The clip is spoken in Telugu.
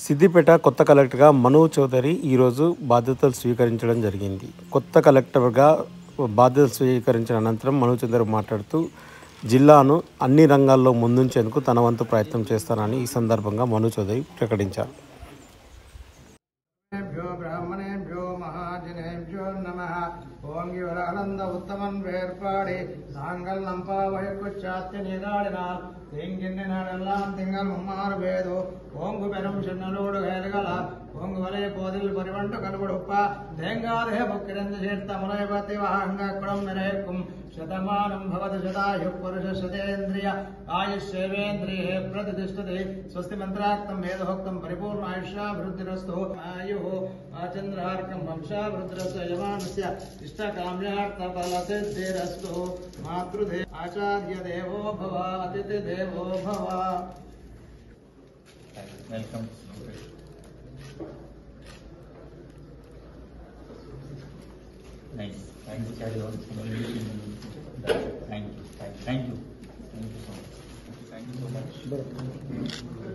సిద్దిపేట కొత్త కలెక్టర్గా మను చౌదరి ఈరోజు బాధ్యతలు స్వీకరించడం జరిగింది. కొత్త కలెక్టర్గా బాధ్యతలు స్వీకరించిన అనంతరం మను చౌదరి మాట్లాడుతూ జిల్లాను అన్ని రంగాల్లో ముందుంచేందుకు తన వంతు ప్రయత్నం చేస్తానని ఈ సందర్భంగా మను చౌదరి ప్రకటించారు. ஓம் இவர் ஆனந்த உத்தமன் வேற்பாடி தாங்கள் நம்பாவயக்குச்சாத்தி நீராடினால் தீங்கின்ற நாடெல்லாம் திங்கள் மும்மாறு வேது ஓங்கு பெரும் சின்னலோடு வேல்களா ஓங்கு வலைய போதில் பரிவண்டு கருபடுப்பா தேங்காதே புக்கிரந்து சேர்த்த முனைபத்தி வாங்க குடம் நிறைக்கும் శతమానం భవతి శతాయు పురుష శతేంద్రియ ఆయుష్యేవేంద్రియే ప్రతిష్టతే స్వస్తి మంత్రార్థం వేదోక్తం పరిపూర్ణ ఆయుష్యాభివృద్ధిరస్తు ఆయు ఆచంద్రార్కం వంశాభివృద్ధిరస్తు యజమానస్య ఇష్టకామ్యార్థ ఫలసిద్ధిరస్తు మాతృదే ఆచార్య దేవో భవ అతిథి దేవో భవ. Welcome. Nice. Thank you, carry on. Thank you. Thank you. Thank you so much. Thank you so much.